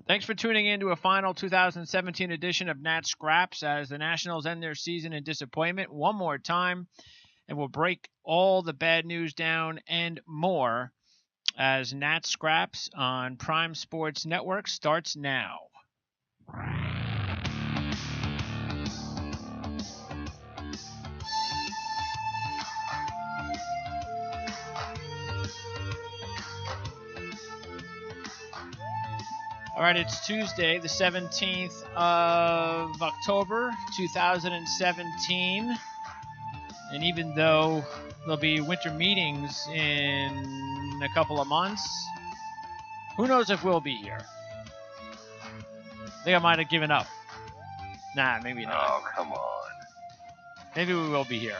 Thanks for tuning in to a final 2017 edition of Nat Scraps as the Nationals end their season in disappointment one more time, and we'll break all the bad news down and more as Nat Scraps on Prime Sports Network starts now. All right, it's Tuesday, the 17th of October, 2017. And even though there'll be winter meetings in a couple of months, who knows if we'll be here? I think I might have given up. Nah, maybe not. Oh, come on. Maybe we will be here.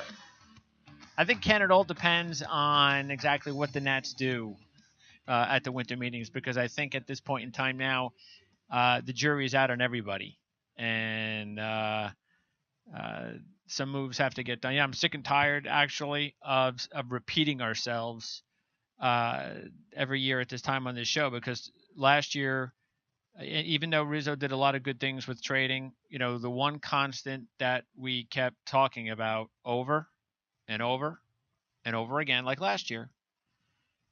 I think, Ken, it all depends on exactly what the Nats do at the winter meetings, because I think at this point in time now, the jury is out on everybody. And some moves have to get done. Yeah, I'm sick and tired, actually, of repeating ourselves every year at this time on this show, because last year, even though Rizzo did a lot of good things with trading, the one constant that we kept talking about over and over and over again, like last year,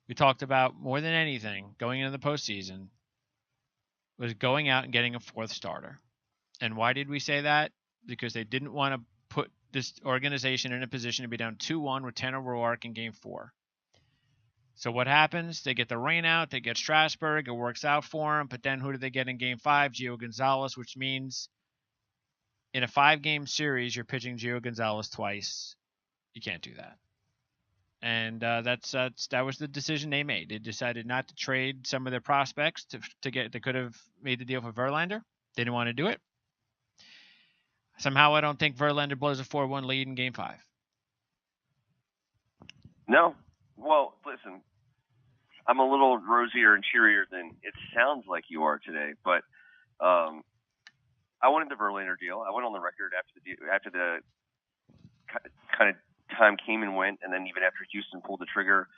we talked about more than anything going into the postseason was going out and getting a fourth starter. And why did we say that? Because they didn't want to put this organization in a position to be down 2-1 with Tanner Roark in Game 4. So what happens? They get the rain out. They get Strasburg. It works out for them. But then who do they get in Game 5? Gio Gonzalez, which means in a 5-game series, you're pitching Gio Gonzalez twice. You can't do that. And that was the decision they made. They decided not to trade some of their prospects to get. They could have made the deal for Verlander. They didn't want to do it. Somehow, I don't think Verlander blows a 4-1 lead in Game 5. No. Well, listen, I'm a little rosier and cheerier than it sounds like you are today, but I wanted the Verlander deal. I went on the record after the kind of time came and went, and then even after Houston pulled the trigger,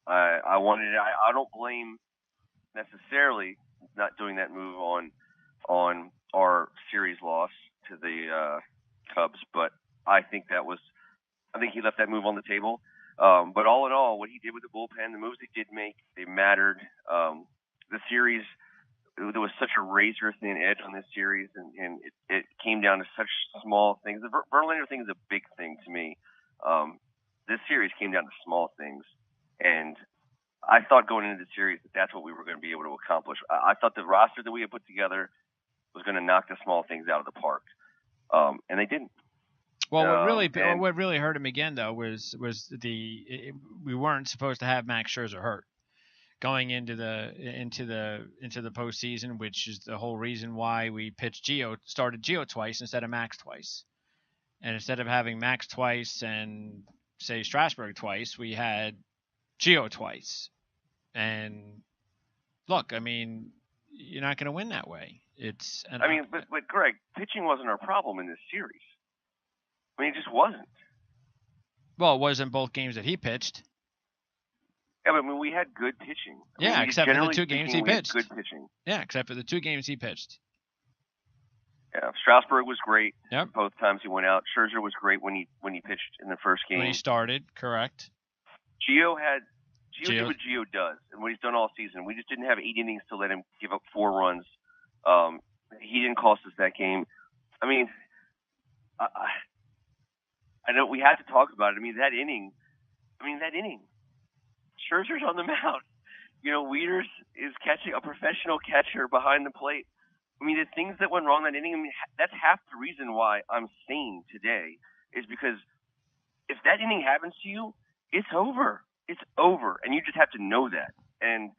I wanted it. I don't blame necessarily not doing that move on our series loss to the Cubs, but I think he left that move on the table. But all in all, what he did with the bullpen, the moves he did make, they mattered. The series, there was such a razor-thin edge on this series, and it came down to such small things. The Verlander thing is a big thing to me. This series came down to small things, and I thought going into the series that's what we were going to be able to accomplish. I thought the roster that we had put together was going to knock the small things out of the park, and they didn't. Well, what really hurt him again though was we weren't supposed to have Max Scherzer hurt going into the postseason, which is the whole reason why we started Gio twice instead of Max twice, and instead of having Max twice and say Strasburg twice, we had Gio twice. And look, I mean, you're not going to win that way. But Greg, pitching wasn't our problem in this series. I mean, it just wasn't. Well, it wasn't both games that he pitched. Yeah, but I mean, we had good pitching. Except for the 2 games he pitched. Good pitching. Yeah, except for the 2 games he pitched. Yeah, Strasburg was great. Yep. Both times he went out. Scherzer was great when he pitched in the first game. When he started, correct. Gio did what Gio does, and what he's done all season. We just didn't have 8 innings to let him give up 4 runs. He didn't cost us that game. I mean, I know we had to talk about it. I mean, that inning. Scherzer's on the mound. Wieters is catching a professional catcher behind the plate. I mean, the things that went wrong that inning, that's half the reason why I'm sane today is because if that inning happens to you, it's over. It's over. And you just have to know that. And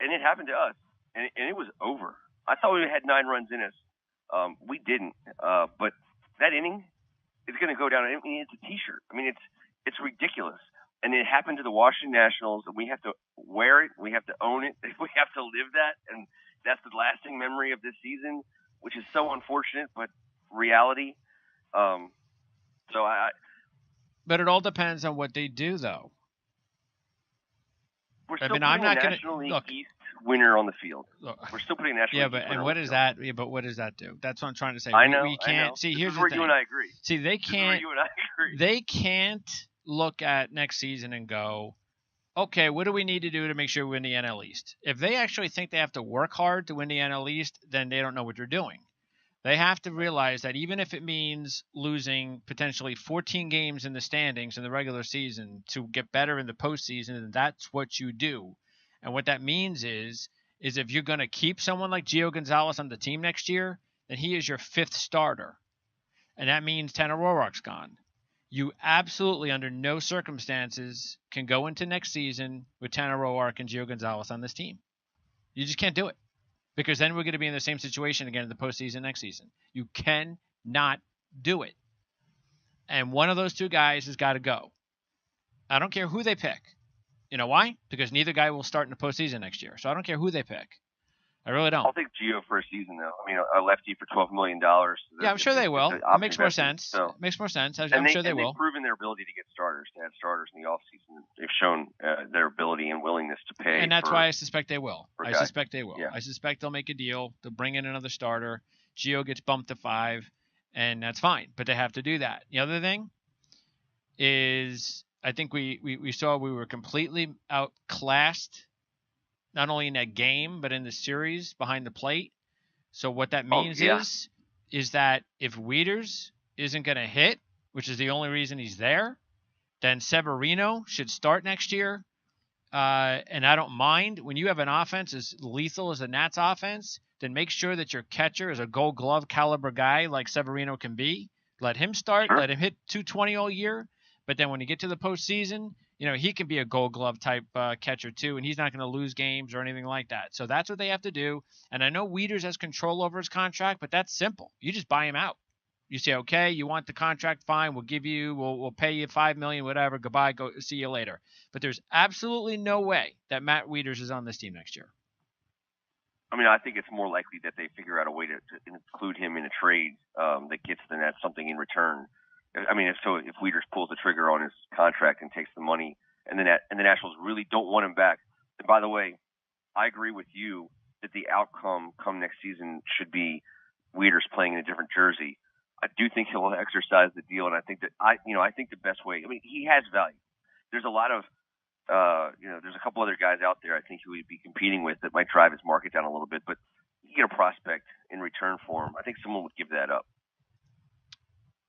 it happened to us. And it was over. I thought we had 9 runs in us. We didn't. But that inning is going to go down. I mean, it's a T-shirt. I mean, it's ridiculous. And it happened to the Washington Nationals, and we have to wear it. We have to own it. We have to live that. And that's the lasting memory of this season, which is so unfortunate, but reality. But it all depends on what they do, though. We're still I'm not going to look. East winner on the field. Look, We're still putting National League East winner what on is the field. that? Yeah, but what does that do? That's what I'm trying to say. I know. We can't I know. see. This Here's is the where thing. you and I agree. See, they This is where can't. you and I agree. They can't look at next season and go, okay, what do we need to do to make sure we win the NL East? If they actually think they have to work hard to win the NL East, then they don't know what they're doing. They have to realize that even if it means losing potentially 14 games in the standings in the regular season to get better in the postseason, then that's what you do. And what that means is if you're going to keep someone like Gio Gonzalez on the team next year, then he is your fifth starter. And that means Tanner Roark's gone. You absolutely, under no circumstances, can go into next season with Tanner Roark and Gio Gonzalez on this team. You just can't do it. Because then we're going to be in the same situation again in the postseason next season. You cannot do it. And one of those two guys has got to go. I don't care who they pick. You know why? Because neither guy will start in the postseason next year. So I don't care who they pick. I really don't. I'll take Gio for a season, though. I mean, a lefty for $12 million. Yeah, I'm sure they will. It makes more sense. So. It makes more sense. I'm sure they will. They've proven their ability to get starters, to have starters in the offseason. They've shown their ability and willingness to pay. And that's why I suspect they will. I suspect they will. Yeah. I suspect they'll make a deal. They'll bring in another starter. Gio gets bumped to 5, and that's fine. But they have to do that. The other thing is I think we saw we were completely outclassed, not only in that game, but in the series behind the plate. So what that means is that if Wieters isn't going to hit, which is the only reason he's there, then Severino should start next year. And I don't mind when you have an offense as lethal as the Nats offense, then make sure that your catcher is a Gold Glove caliber guy like Severino can be. Let him start. Sure. Let him hit 220 all year. But then when you get to the postseason, he can be a Gold Glove type catcher too, and he's not going to lose games or anything like that. So that's what they have to do. And I know Wieters has control over his contract, but that's simple. You just buy him out. You say, okay, you want the contract, fine. We'll pay you $5 million, whatever. Goodbye. Go see you later. But there's absolutely no way that Matt Wieters is on this team next year. I mean, I think it's more likely that they figure out a way to include him in a trade that gets the Nats something in return. I mean, if Wieters pulls the trigger on his contract and takes the money, and the Nationals really don't want him back. And by the way, I agree with you that the outcome come next season should be Wieters playing in a different jersey. I do think he'll exercise the deal, and I think that I think the best way. I mean, he has value. There's a lot of there's a couple other guys out there I think who he'd be competing with that might drive his market down a little bit, but you get a prospect in return for him. I think someone would give that up.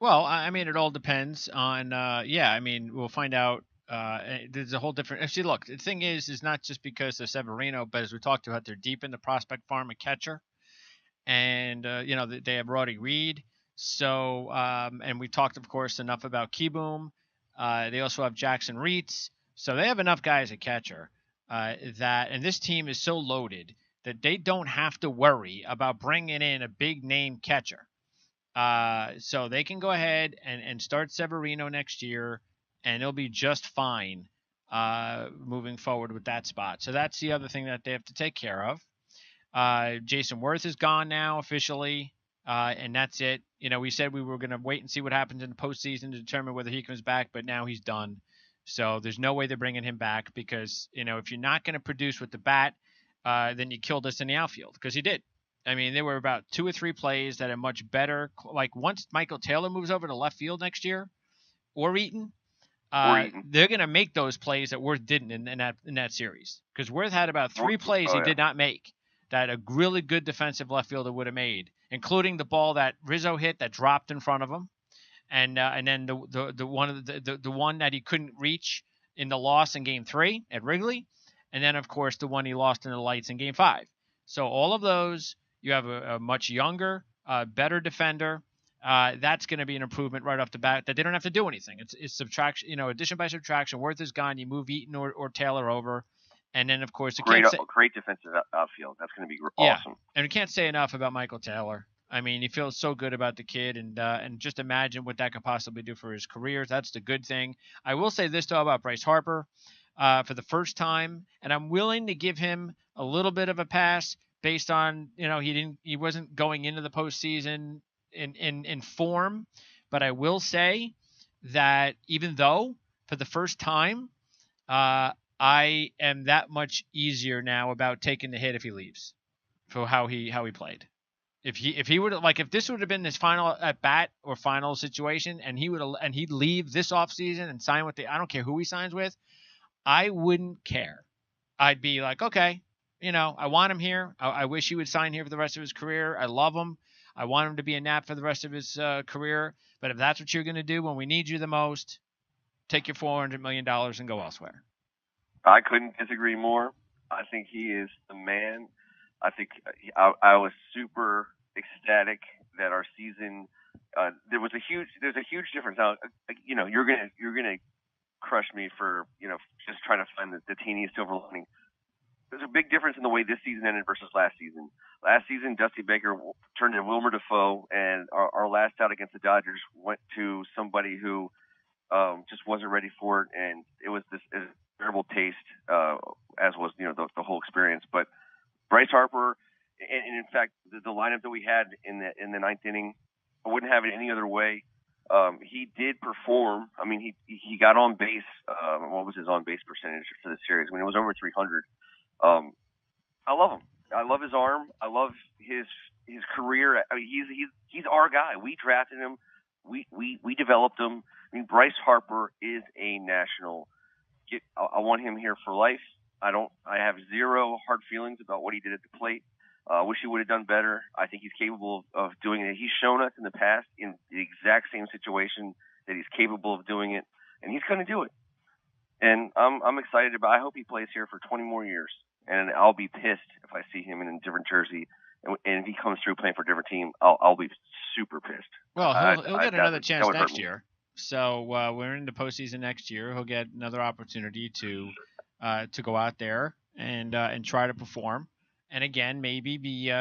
Well, I mean, it all depends on, I mean, we'll find out. There's a whole different, actually, look, the thing is not just because of Severino, but as we talked about, they're deep in the prospect farm at catcher. And, they have Roddy Reed. So, and we talked, of course, enough about Kieboom. They also have Jackson Reitz. So they have enough guys at catcher and this team is so loaded that they don't have to worry about bringing in a big name catcher. So they can go ahead and start Severino next year, and it'll be just fine moving forward with that spot. So that's the other thing that they have to take care of. Jason Worth is gone now officially, and that's it. We said we were going to wait and see what happens in the postseason to determine whether he comes back, but now he's done. So there's no way they're bringing him back because, if you're not going to produce with the bat, then you killed us in the outfield, because he did. I mean, there were about 2 or 3 plays that are much better. Like once Michael Taylor moves over to left field next year, or Eaton, they're going to make those plays that Worth didn't in that series. Because Worth had about 3 plays he did not make that a really good defensive left fielder would have made, including the ball that Rizzo hit that dropped in front of him, and then the one that he couldn't reach in the loss in Game 3 at Wrigley, and then of course the one he lost in the lights in Game 5. So all of those. You have a much younger, better defender. That's going to be an improvement right off the bat. That they don't have to do anything. It's subtraction, addition by subtraction. Worth is gone. You move Eaton or Taylor over, and then of course great defensive outfield. That's going to be awesome. Yeah, and we can't say enough about Michael Taylor. I mean, he feels so good about the kid, and just imagine what that could possibly do for his career. That's the good thing. I will say this though about Bryce Harper, for the first time, and I'm willing to give him a little bit of a pass. Based on, he wasn't going into the postseason in form, but I will say that even though for the first time, I am that much easier now about taking the hit if he leaves for how he played. If he would like if this would have been his final at bat or final situation and he'd leave this offseason and sign with I don't care who he signs with, I wouldn't care. I'd be like, okay, I want him here. I wish he would sign here for the rest of his career. I love him. I want him to be a Nat for the rest of his career. But if that's what you're going to do when we need you the most, take your $400 million and go elsewhere. I couldn't disagree more. I think he is the man. I think I was super ecstatic that our season. There's a huge difference. Now, you're gonna crush me for just trying to find the teeny silver lining. There's a big difference in the way this season ended versus last season. Last season, Dusty Baker turned into Wilmer Defoe, and our last out against the Dodgers went to somebody who just wasn't ready for it, and it was this terrible taste, as was the whole experience. But Bryce Harper, and in fact, the lineup that we had in the ninth inning, I wouldn't have it any other way. He did perform. I mean, he got on base. What was his on base percentage for the series? I mean, it was over 300. I love him. I love his arm. I love his career. I mean, he's our guy. We drafted him. We developed him. I mean, Bryce Harper is a national. I want him here for life. I have zero hard feelings about what he did at the plate. Wish he would have done better. I think he's capable of doing it. He's shown us in the past in the exact same situation that he's capable of doing it, and he's going to do it. And I'm excited about. I hope he plays here for 20 more years, and I'll be pissed if I see him in a different jersey. And if he comes through playing for a different team, I'll be super pissed. Well, he'll get another chance next year. So we're in the postseason next year. He'll get another opportunity to go out there and try to perform. And again, maybe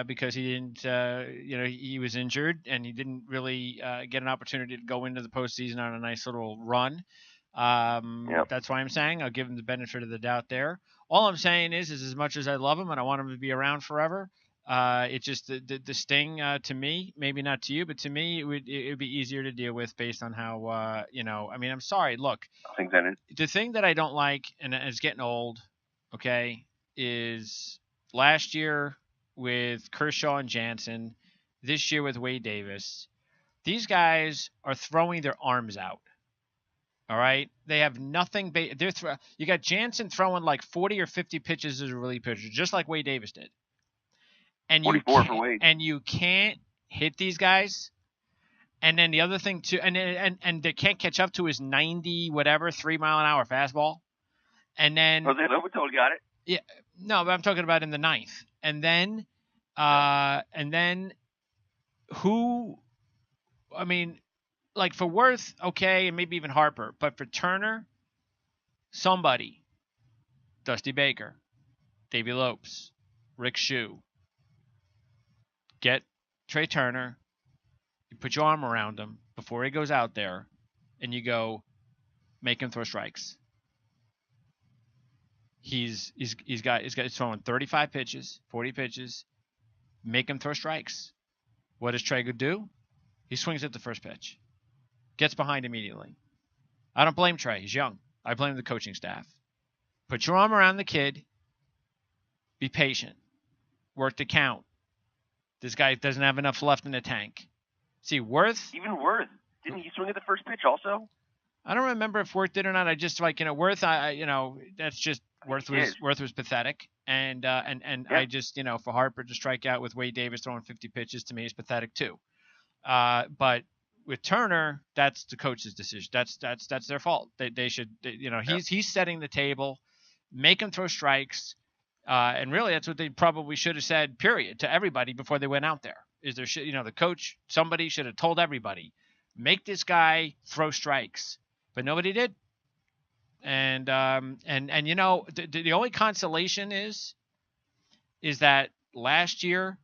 because he didn't, he was injured and he didn't really get an opportunity to go into the postseason on a nice little run. Yep. That's why I'm saying I'll give him the benefit of the doubt there. All I'm saying is as much as I love him and I want him to be around forever, it's just the sting to me, maybe not to you, but to me it would be easier to deal with based on how I mean, I'm sorry. Look, the thing that I don't like, and it's getting old, okay, is last year with Kershaw and Jansen, this year with Wade Davis. These guys are throwing their arms out. All right, they have nothing. You got Jansen throwing like 40 or 50 pitches as a relief pitcher, just like Wade Davis did. And 44 for Wade. And you can't hit these guys. And then the other thing too, and they can't catch up to his 90 whatever 3 mile an hour fastball. And then Jose Lobato got it. Yeah, no, but I'm talking about in the ninth. And then who? I mean, like for Worth, okay, and maybe even Harper, but for Turner, somebody, Dusty Baker, Davey Lopes, Rick Shue. Get Trey Turner, you put your arm around him before he goes out there, and you go, make him throw strikes. He's throwing 35 pitches, 40 pitches, make him throw strikes. What does Trey do? He swings at the first pitch, gets behind immediately. I don't blame Trey. He's young. I blame the coaching staff. Put your arm around the kid. Be patient. Work the count. This guy doesn't have enough left in the tank. See, Worth. Even Worth. Didn't he swing at the first pitch also? I don't remember if Worth did or not. I just Worth. That's just Worth was pathetic. And yeah. I just for Harper to strike out with Wade Davis throwing 50 pitches to me is pathetic too. But with Turner, that's the coach's decision. That's their fault. They should. He's setting the table. Make him throw strikes. And really, that's what they probably should have said, period, to everybody before they went out there. The coach, somebody should have told everybody, make this guy throw strikes. But nobody did. And the only consolation is that last year,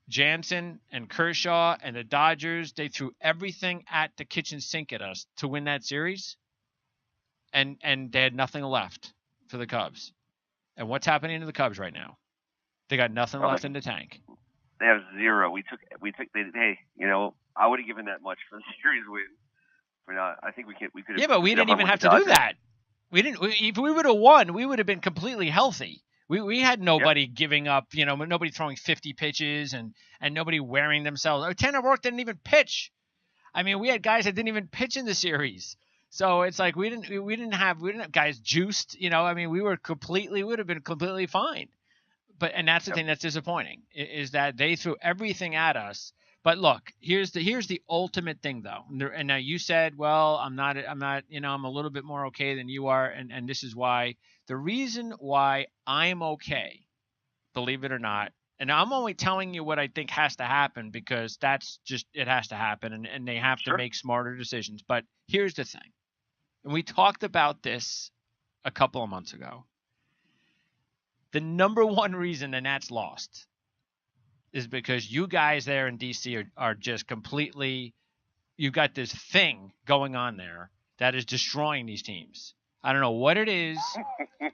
Jansen and Kershaw and the Dodgers, they threw everything at the kitchen sink at us to win that series. And they had nothing left for the Cubs. And what's happening to the Cubs right now? They got nothing left in the tank. They have zero. I would have given that much for the series win. But I think we could. Yeah, but we didn't even have to do that. If we would have won, we would have been completely healthy. We had nobody giving up, nobody throwing 50 pitches and nobody wearing themselves. Tanner Roark didn't even pitch. I mean, we had guys that didn't even pitch in the series. So it's like we didn't have guys juiced. I mean, we would have been completely fine. And that's the thing that's disappointing is that they threw everything at us. But look, here's the ultimate thing though. And now you said, well, I'm not, I'm a little bit more okay than you are. And this is why. The reason why I'm okay, believe it or not, and I'm only telling you what I think has to happen because that's just, it has to happen and they have to make smarter decisions. But here's the thing. And we talked about this a couple of months ago. The number one reason the Nats lost is because you guys there in DC are just completely, you've got this thing going on there that is destroying these teams. I don't know what it is,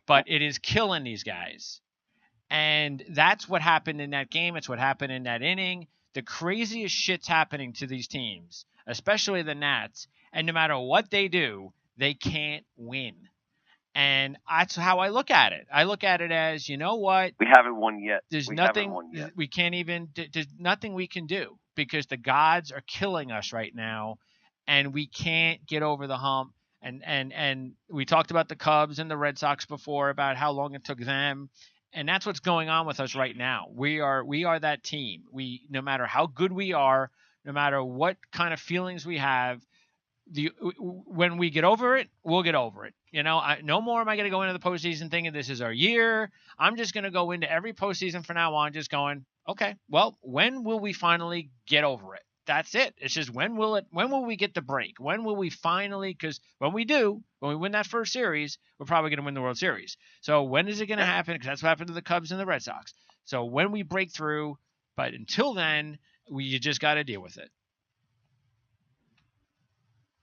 but it is killing these guys. And that's what happened in that game. It's what happened in that inning. The craziest shit's happening to these teams, especially the Nats. And no matter what they do, they can't win. And that's how I look at it. I look at it as, you know what? We haven't won yet. There's nothing we can't even. There's nothing we can do because the gods are killing us right now, and we can't get over the hump. And we talked about the Cubs and the Red Sox before about how long it took them, and that's what's going on with us right now. We are that team. No matter how good we are, no matter what kind of feelings we have. When we get over it, we'll get over it. No more am I going to go into the postseason thinking this is our year. I'm just going to go into every postseason from now on just going, okay, well, when will we finally get over it? That's it. It's just when will we get the break? When will we finally, because when we win that first series, we're probably going to win the World Series. So when is it going to happen? Because that's what happened to the Cubs and the Red Sox. So when we break through, but until then, you just got to deal with it.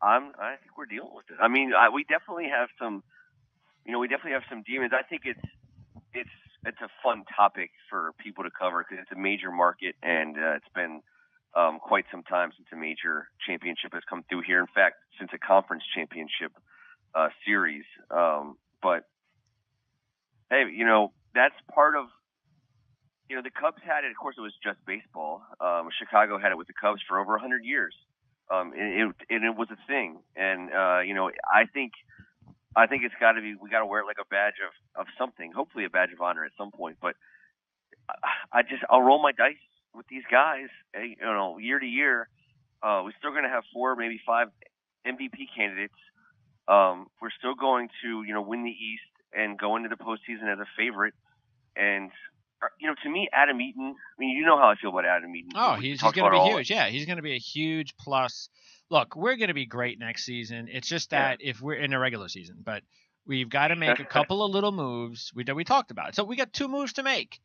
I think we're dealing with it. I mean, we definitely have some, demons. I think it's a fun topic for people to cover because it's a major market and it's been quite some time since a major championship has come through here. In fact, since a conference championship series. But hey, that's part of. The Cubs had it. Of course, it was just baseball. Chicago had it with the Cubs for over 100 years. It was a thing, and I think it's got to be. We got to wear it like a badge of something. Hopefully, a badge of honor at some point. But I'll roll my dice with these guys. Year to year, we're still going to have 4, maybe 5 MVP candidates. We're still going to win the East and go into the postseason as a favorite. And to me, Adam Eaton. I mean, you know how I feel about Adam Eaton. Oh, he's going to be huge. Yeah, he's going to be a huge plus. Look, we're going to be great next season. It's just that if we're in a regular season, but we've got to make a couple of little moves we talked about. So we got 2 moves to make.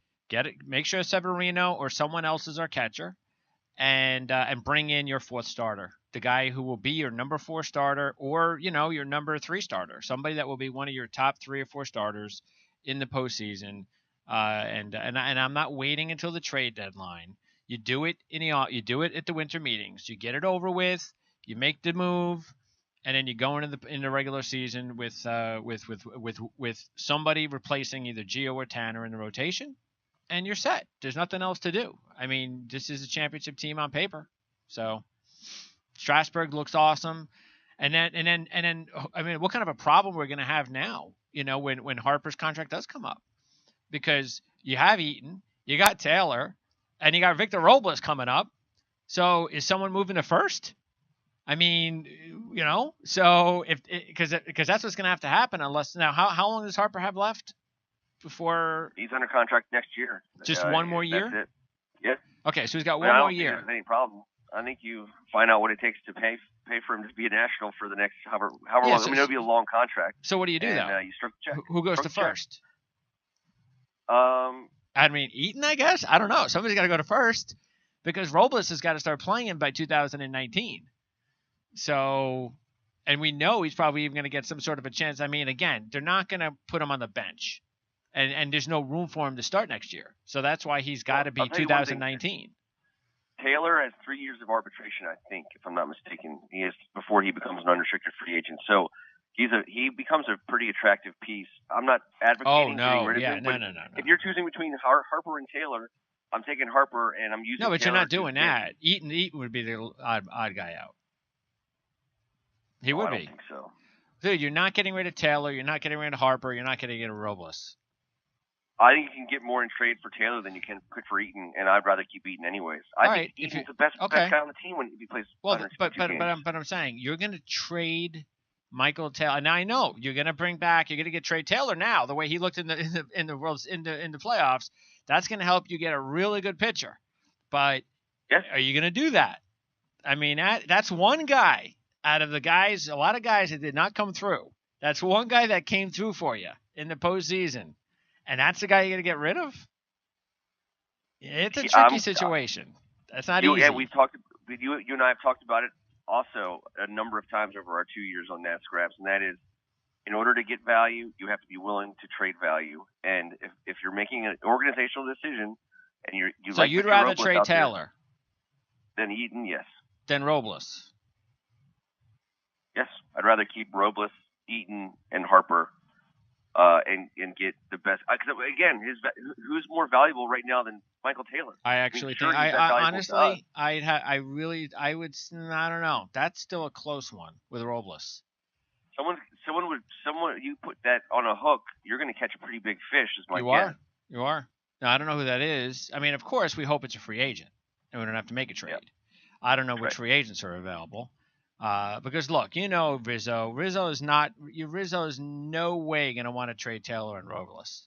Make sure Severino or someone else is our catcher, and bring in your 4th starter, the guy who will be your number 4 starter, or your number 3 starter, somebody that will be one of your top 3 or 4 starters in the postseason. And I'm not waiting until the trade deadline. You do it you do it at the winter meetings. You get it over with. You make the move, and then you go into the regular season with somebody replacing either Gio or Tanner in the rotation, and you're set. There's nothing else to do. I mean, this is a championship team on paper. So Strasburg looks awesome, and then I mean, what kind of a problem we're going to have now? When Harper's contract does come up. Because you have Eaton, you got Taylor, and you got Victor Robles coming up. So is someone moving to first? I mean, so because that's what's going to have to happen unless now how long does Harper have left before he's under contract next year? Just one more year? That's it. Yeah. Okay, so he's got one more year. I don't think there's any problem. I think you find out what it takes to pay for him to be a national for the next however long. I mean, it'll be a long contract. So what do you do though? You stroke the check. Who goes to first? I mean, Eaton, I guess. I don't know. Somebody's got to go to first because Robles has got to start playing by 2019. So, and we know he's probably even going to get some sort of a chance. I mean, again, they're not going to put him on the bench, and there's no room for him to start next year. So that's why he's got to be 2019. Taylor has 3 years of arbitration, I think, if I'm not mistaken. He is before he becomes an unrestricted free agent. So he becomes a pretty attractive piece. I'm not advocating getting rid of him. No. If you're choosing between Harper and Taylor, I'm taking Harper and I'm using. No, but Taylor you're not doing that. Eaton would be the odd guy out. He would be. I don't think so. Dude, you're not getting rid of Taylor. You're not getting rid of Harper. You're not getting rid of Robles. I think you can get more in trade for Taylor than you can for Eaton, and I'd rather keep Eaton anyways. I think Eaton's the best guy on the team when he plays. Well, but I'm saying you're going to trade Michael Taylor. Now I know you're going to get trade Taylor now. The way he looked in the playoffs, that's going to help you get a really good pitcher. But Are you going to do that? I mean, that's one guy out of the guys. A lot of guys that did not come through. That's one guy that came through for you in the postseason. And that's the guy you're going to get rid of? It's a tricky situation. That's not easy. Yeah, we've talked. You and I have talked about it also a number of times over our 2 years on Nat Scraps, and that is, in order to get value, you have to be willing to trade value. And if you're making an organizational decision, and you'd rather trade Taylor than Eaton, yes. Than Robles. Yes, I'd rather keep Robles, Eaton, and Harper. And get the best. Because again, who's more valuable right now than Michael Taylor? I actually think. Honestly, I would. I don't know. That's still a close one with Robles. Someone. You put that on a hook, you're going to catch a pretty big fish. Is my guess. You are. Now I don't know who that is. I mean, of course, we hope it's a free agent, and we don't have to make a trade. Yep. I don't know which free agents are available. Because look, Rizzo. Rizzo is no way going to want to trade Taylor and Robles.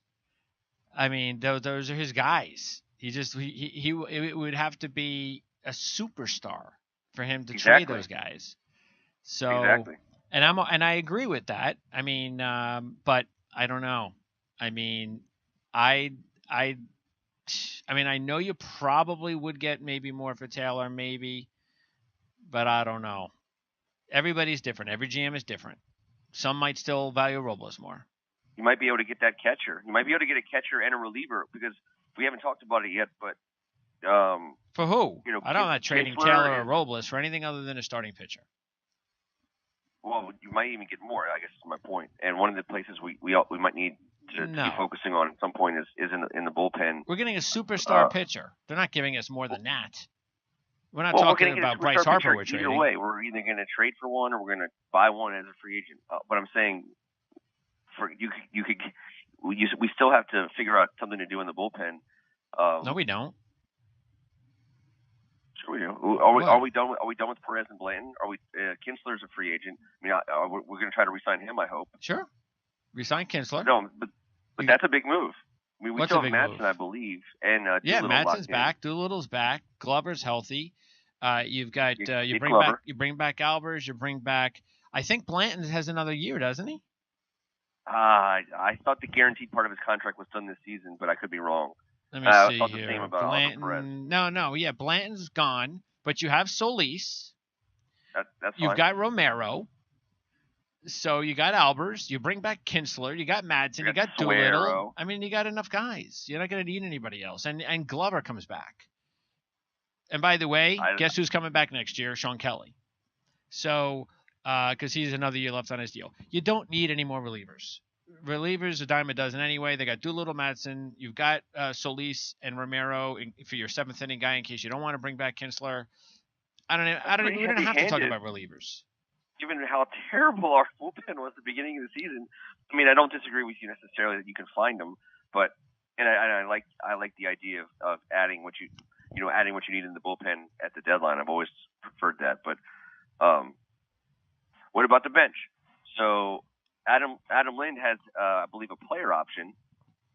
I mean, those are his guys. It would have to be a superstar for him to trade those guys. So, and I agree with that. I mean, but I don't know. I mean, I know you probably would get maybe more for Taylor, maybe, but I don't know. Everybody's different. Every GM is different. Some might still value Robles more. You might be able to get that catcher. You might be able to get a catcher and a reliever because we haven't talked about it yet. But for who? I'm not trading Taylor or Robles for anything other than a starting pitcher. Well, you might even get more. I guess is my point. And one of the places we might need to be focusing on at some point is in the bullpen. We're getting a superstar pitcher. They're not giving us more than that. We're not talking about Bryce Harper. We're trading. Either way, we're either going to trade for one or we're going to buy one as a free agent. But I'm saying, we still have to figure out something to do in the bullpen. No, we don't. Sure we do. Are we done with Perez and Blanton? Are we? Kinsler's a free agent. I mean, we're going to try to re-sign him. I hope. Sure. Resign Kinsler. No, but that's a big move. I mean, we still have Madsen, I believe, and Madsen's back. Doolittle's back. Glover's healthy. You've got you bring back Albers. You bring back. I think Blanton has another year, doesn't he? I thought the guaranteed part of his contract was done this season, but I could be wrong. Let me see I thought here. The same about Blanton. No. Yeah, Blanton's gone, but you have Solis. That's fine. You've got Romero. So you got Albers. You bring back Kinsler. You got Madsen. You got Doolittle. I mean, you got enough guys. You're not going to need anybody else. And Glover comes back. And by the way, guess who's coming back next year? Sean Kelly. So, because he's another year left on his deal. You don't need any more relievers. Relievers a dime a dozen anyway. They got Doolittle, Madsen. You've got Solis and Romero for your seventh inning guy in case you don't want to bring back Kinsler. We don't have to talk about relievers. Given how terrible our bullpen was at the beginning of the season, I mean, I don't disagree with you necessarily that you can find them, but I like the idea of adding what you need in the bullpen at the deadline. I've always preferred that. But what about the bench? So Adam Lind has, I believe, a player option.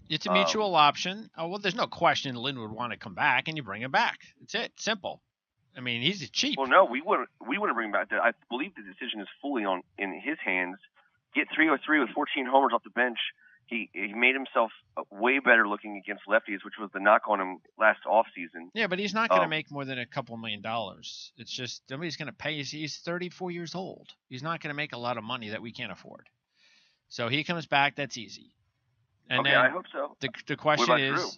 It's a mutual option. Oh, well, there's no question Lind would want to come back, and you bring him back. That's it. Simple. I mean, he's cheap. Well, no, we wouldn't bring him back. I believe the decision is fully in his hands. Get 303 with 14 homers off the bench. He made himself way better looking against lefties, which was the knock on him last offseason. Yeah, but he's not going to make more than a couple $1 million. It's just nobody's going to pay. He's 34 years old. He's not going to make a lot of money that we can't afford. So he comes back. That's easy. And okay, I hope so. The question is,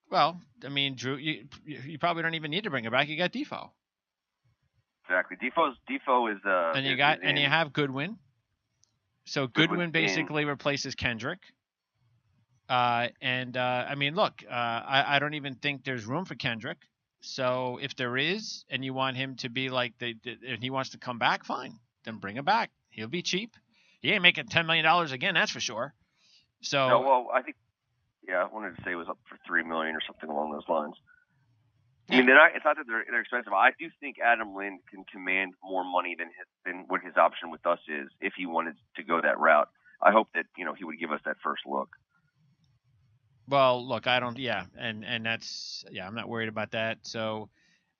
well, I mean, Drew, you probably don't even need to bring him back. You got Defoe. Exactly. Defoe is and you have Goodwin. So Goodwin basically replaces Kendrick. I mean, look, I don't even think there's room for Kendrick. So if there is, and you want him to be like and he wants to come back, fine, then bring him back. He'll be cheap. He ain't making $10 million again, that's for sure. So no, well, I think, yeah, I wanted to say it was up for $3 million or something along those lines. Yeah. I mean, it's not that they're expensive. I do think Adam Lind can command more money than what his option with us is if he wanted to go that route. I hope that he would give us that first look. Well, look, I don't. Yeah, and that's I'm not worried about that. So,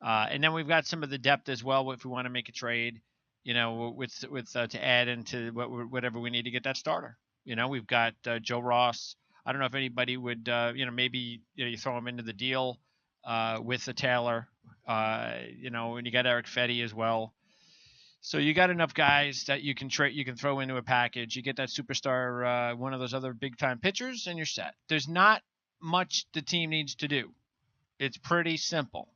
and then we've got some of the depth as well if we want to make a trade, with to add into whatever we need to get that starter. We've got Joe Ross. I don't know if anybody would, maybe you throw him into the deal with the Taylor, and you got Eric Fetty as well. So you got enough guys that you can throw into a package. You get that superstar, one of those other big time pitchers, and you're set. There's not much the team needs to do. It's pretty simple.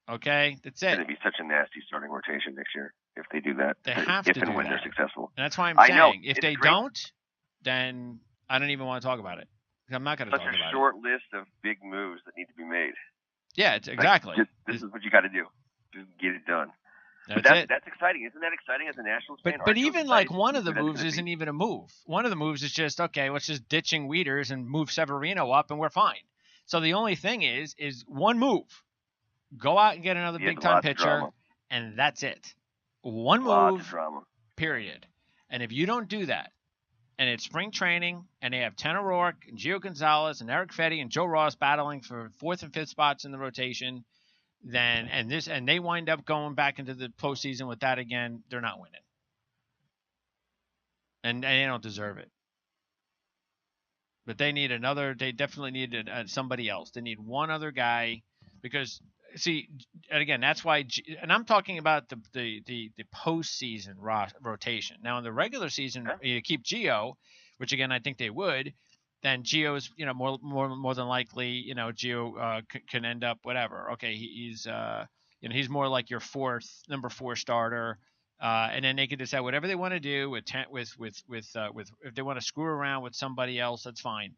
Okay, that's it. It's going to be such a nasty starting rotation next year if they do that. They have to do that. If and when they're successful. And that's why I'm saying if they don't, then I don't even want to talk about it. I'm not going to talk about it. Such a short list of big moves that need to be made. Yeah, it's exactly. This is what you got to do. Just get it done. That's exciting. Isn't that exciting as a Nationals fan? But even like one of the moves isn't even a move. One of the moves is just, okay, let's just ditching Wieters and move Severino up and we're fine. So the only thing is one move. Go out and get another big-time pitcher, and that's it. One move, period. And if you don't do that, and it's spring training, and they have Tanner Roark, and Gio Gonzalez, and Eric Fetty, and Joe Ross battling for 4th and 5th spots in the rotation, then and they wind up going back into the postseason with that again, they're not winning. And they don't deserve it. But they definitely need somebody else. They need one other guy because – see, and again, that's why, and I'm talking about the postseason rotation. Now, in the regular season, you keep Gio, which again I think they would. Then Gio is, more than likely, Gio can end up whatever. Okay, he's he's more like your number 4 starter, and then they can decide whatever they want to do with if they want to screw around with somebody else, that's fine.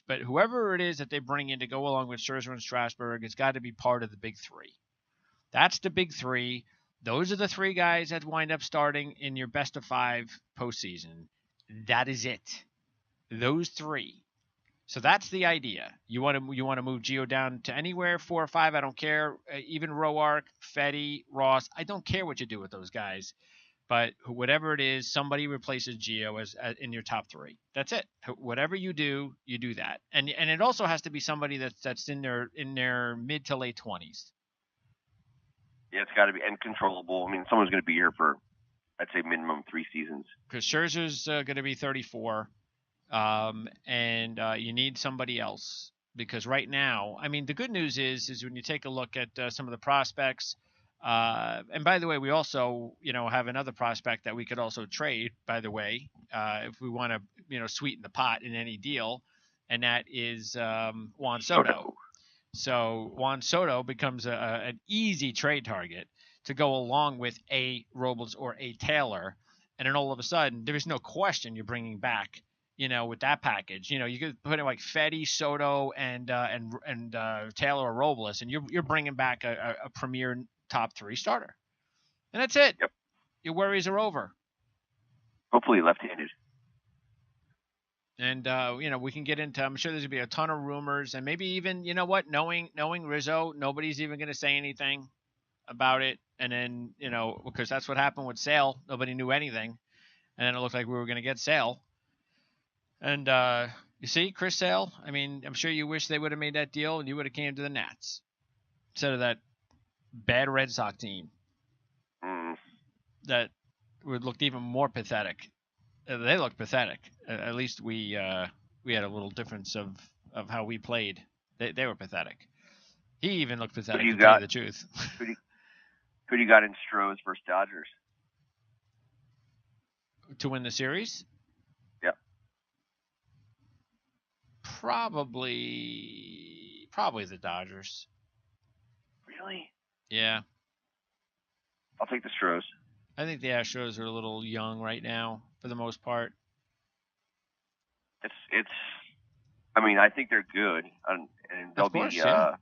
But whoever it is that they bring in to go along with Scherzer and Strasburg, it's got to be part of the big 3. That's the big 3. Those are the 3 guys that wind up starting in your best of 5 postseason. That is it. Those 3. So that's the idea. You want to move Gio down to anywhere 4 or 5. I don't care. Even Roark, Fetty, Ross. I don't care what you do with those guys. But whatever it is, somebody replaces Gio as in your top 3. That's it. Whatever you do that. And it also has to be somebody that's in their mid to late 20s. Yeah, it's got to be and controllable. I mean, someone's going to be here for, I'd say, minimum 3 seasons. Because Scherzer's going to be 34. And you need somebody else because right now, I mean, the good news is when you take a look at some of the prospects, and by the way, we also, have another prospect that we could also trade, by the way, if we want to, sweeten the pot in any deal, and that is Juan Soto. So Juan Soto becomes an easy trade target to go along with a Robles or a Taylor, and then all of a sudden, there is no question you're bringing back. With that package, you could put in like Fetty, Soto, and Taylor or Robles, and you're bringing back a premier top 3 starter, and that's it. Yep. Your worries are over. Hopefully left-handed. And we can get into. I'm sure there's gonna be a ton of rumors, and maybe even knowing Rizzo, nobody's even gonna say anything about it, and then because that's what happened with Sale, nobody knew anything, and then it looked like we were gonna get Sale. And you see, Chris Sale, I mean, I'm sure you wish they would have made that deal and you would have came to the Nats instead of that bad Red Sox team that would look even more pathetic. They looked pathetic. At least we had a little difference of how we played. They were pathetic. He even looked pathetic, to tell you the truth. Who do you got in Strohs versus Dodgers? To win the series? Probably the Dodgers. Really? Yeah. I'll take the Stros. I think the Astros are a little young right now for the most part. It's. I mean, I think they're good, and they'll Of course, be. yeah.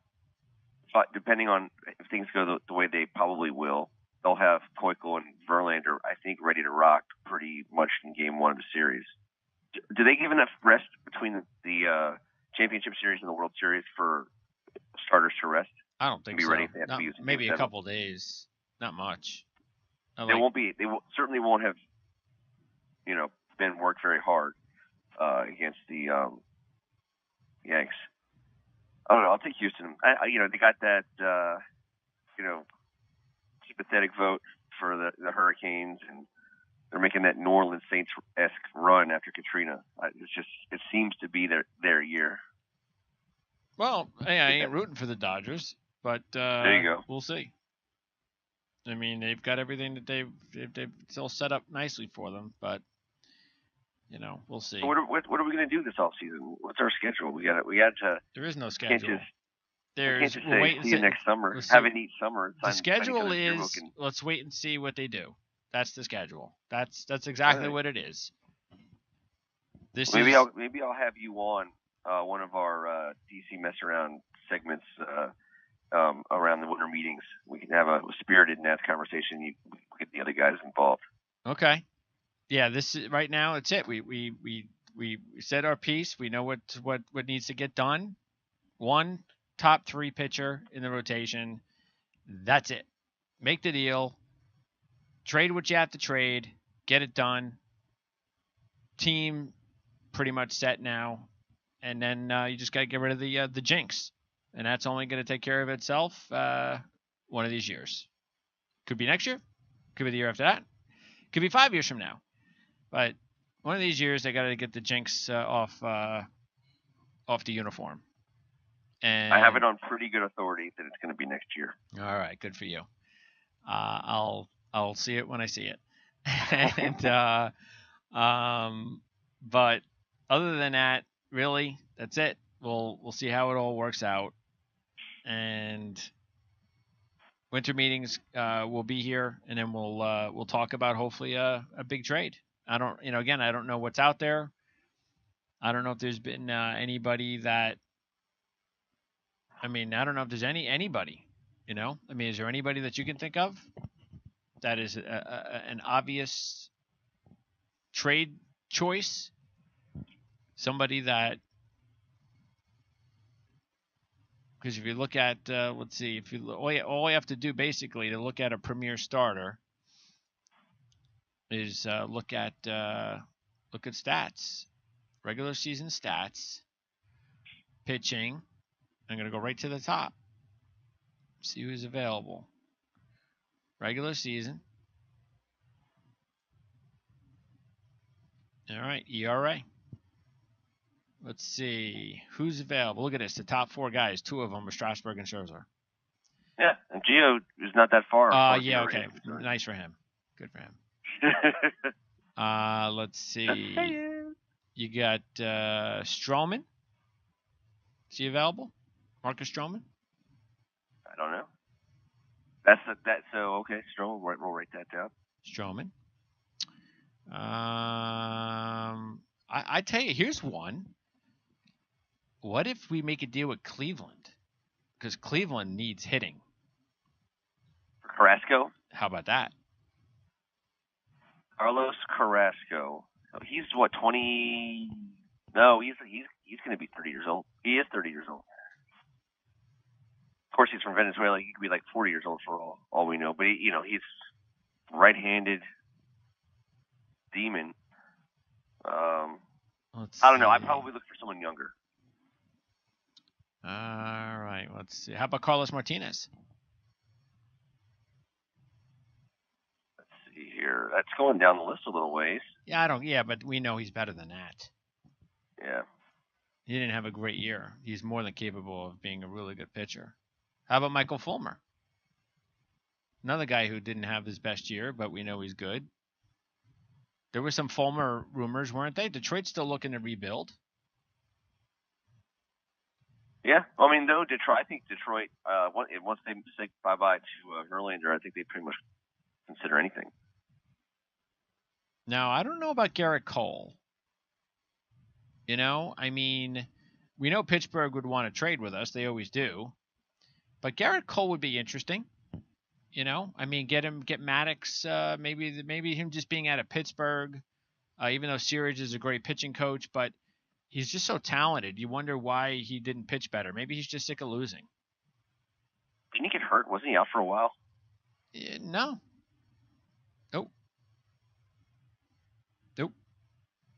Depending on if things go the way they probably will, they'll have Keuchel and Verlander, I think, ready to rock pretty much in Game 1 of the series. Do they give enough rest between the Championship Series and the World Series for starters to rest? I don't think Be so. ready if they have to Not, be using maybe Game a 7? couple days. Not much. They won't be. Certainly won't have, been worked very hard against the Yanks. I don't know. I'll take Houston. They got that, sympathetic vote for the Hurricanes, and they're making that New Orleans Saints-esque run after Katrina. It seems to be their year. Well, hey, I ain't rooting for the Dodgers, but there you go. We'll see. I mean, they've got everything that they've still set up nicely for them, but we'll see. So what are we going to do this off season? What's our schedule? We got to. There is no schedule. Can't just say see you next summer. Have a neat summer. The schedule is let's wait and see what they do. That's the schedule. That's exactly what it is. Maybe I'll have you on one of our DC mess around segments around the winter meetings. We can have a spirited Nats conversation. We get the other guys involved. Okay. Yeah, this is right now. It's it. We said our piece. We know what needs to get done. One top 3 pitcher in the rotation. That's it. Make the deal. Trade what you have to trade. Get it done. Team pretty much set now, and then you just got to get rid of the jinx, and that's only going to take care of itself one of these years. Could be next year. Could be the year after that. Could be 5 years from now. But one of these years, they got to get the jinx off the uniform. And I have it on pretty good authority that it's going to be next year. All right, good for you. I'll see it when I see it. And but other than that, really, that's it. We'll see how it all works out. And winter meetings will be here, and then we'll talk about hopefully a big trade. I don't know what's out there. I don't know if there's been anybody that. I don't know if there's anybody. Is there anybody that you can think of that is an obvious trade choice? Somebody that, because if you look at, let's see, all you have to do basically to look at a premier starter is look at stats, regular season stats, pitching. I'm going to go right to the top. See who's available. Regular season. All right, ERA. Let's see who's available. Look at this. The top 4 guys. 2 of them are Strasburg and Scherzer. Yeah, and Gio is not that far. Yeah, okay. Nice for him. Good for him. Let's see. You got Stroman. Is he available? Marcus Stroman? I don't know. Okay, Stroman. We'll write that down. Stroman. I tell you, here's one. What if we make a deal with Cleveland? Because Cleveland needs hitting. For Carrasco? How about that? Carlos Carrasco. He's what, 20? No, he's going to be 30 years old. He is 30 years old. Of course, he's from Venezuela. He could be like 40 years old for all we know. But he's right-handed demon. I don't know. I'd probably look for someone younger. All right. Let's see. How about Carlos Martinez? Let's see here. That's going down the list a little ways. Yeah, but we know he's better than that. Yeah. He didn't have a great year. He's more than capable of being a really good pitcher. How about Michael Fulmer? Another guy who didn't have his best year, but we know he's good. There were some Fulmer rumors, weren't they? Detroit's still looking to rebuild. Yeah, Detroit. I think Detroit. Once they say bye-bye to Verlander, I think they pretty much consider anything. Now, I don't know about Garrett Cole. You know, I mean, we know Pittsburgh would want to trade with us. They always do. But Garrett Cole would be interesting. You know, I mean, get Maddox. Maybe him just being out of Pittsburgh. Even though Series is a great pitching coach, but he's just so talented. You wonder why he didn't pitch better. Maybe he's just sick of losing. Didn't he get hurt? Wasn't he out for a while? No. Nope.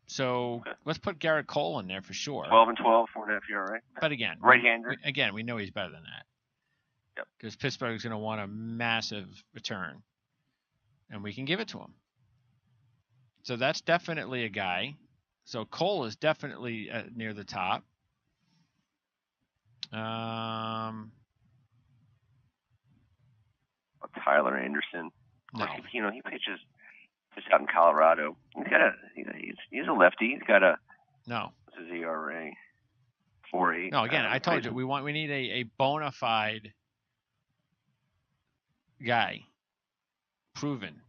So let's put Garrett Cole in there for sure. 12-12, 4.5 ERA. But again, right-hander. We know he's better than that. Yep. Because Pittsburgh's going to want a massive return, and we can give it to him. So that's definitely a guy. So Cole is definitely near the top. Tyler Anderson. No. He pitches just out in Colorado. He's a lefty. He's got a no. What's his ERA? 4.8. No, again, I told you we need a bona fide guy, proven.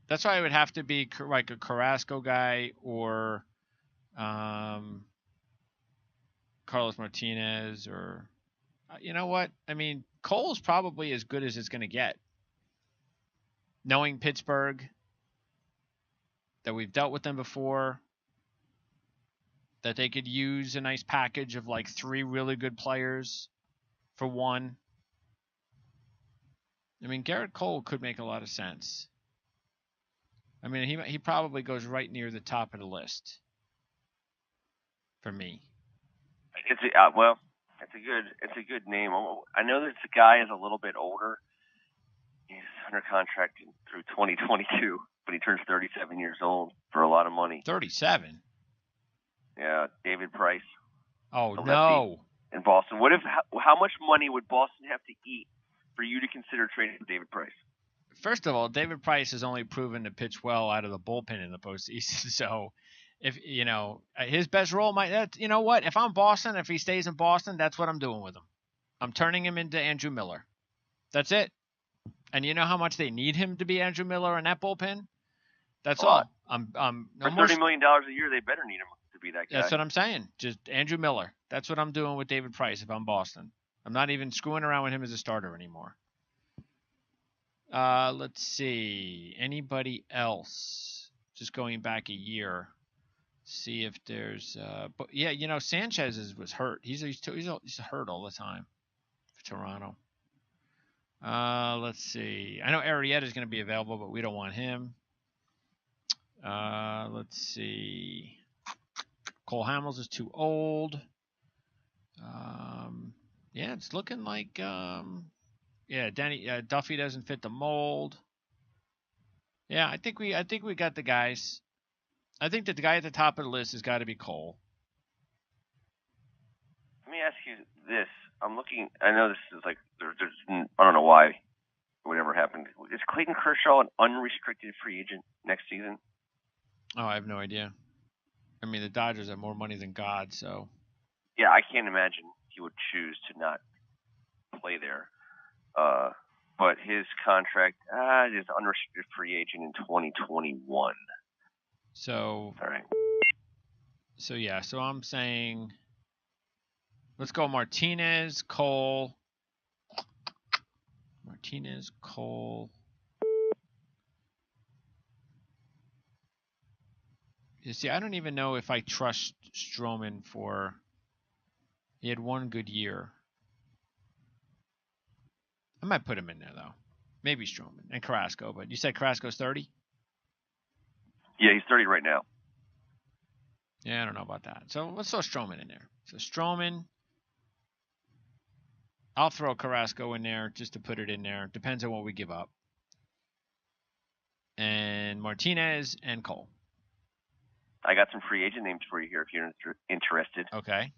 That's why it would have to be like a Carrasco guy or Carlos Martinez or you know what? I mean, Cole's probably as good as it's going to get. Knowing Pittsburgh, that we've dealt with them before, that they could use a nice package of like 3 really good players for one. I mean, Garrett Cole could make a lot of sense. I mean, he probably goes right near the top of the list for me. It's a good name. I know that the guy is a little bit older. He's under contract through 2022, but he turns 37 years old for a lot of money. 37? Yeah, David Price. Oh, no. In Boston. How much money would Boston have to eat for you to consider trading for David Price? First of all, David Price has only proven to pitch well out of the bullpen in the postseason. So, if you know his best role you know what? If I'm Boston, if he stays in Boston, that's what I'm doing with him. I'm turning him into Andrew Miller. That's it. And you know how much they need him to be Andrew Miller in that bullpen? That's all. For $30 million a year, they better need him to be that guy. That's what I'm saying. Just Andrew Miller. That's what I'm doing with David Price if I'm Boston. I'm not even screwing around with him as a starter anymore. Let's see. Anybody else? Just going back a year. See if there's. But yeah, you know, Sanchez was hurt. He's hurt all the time for Toronto. Let's see. I know Arrieta is going to be available, but we don't want him. Let's see. Cole Hamels is too old. Yeah, it's looking like. Duffy doesn't fit the mold. Yeah, I think we got the guys. I think that the guy at the top of the list has got to be Cole. Let me ask you this. I'm looking. I know this is like there's I don't know why, whatever happened. Is Clayton Kershaw an unrestricted free agent next season? Oh, I have no idea. I mean, the Dodgers have more money than God, so. Yeah, I can't imagine he would choose to not play there. But his contract is unrestricted free agent in 2021. So. All right. So yeah, so I'm saying. Let's go Martinez, Cole. Martinez, Cole. You see, I don't even know if I trust Stroman for. He had one good year. I might put him in there though. Maybe Stroman and Carrasco, but you said Carrasco's 30? Yeah, he's 30 right now. Yeah, I don't know about that. So let's throw Stroman in there. So Stroman. I'll throw Carrasco in there just to put it in there. Depends on what we give up. And Martinez and Cole. I got some free agent names for you here if you're interested. Okay.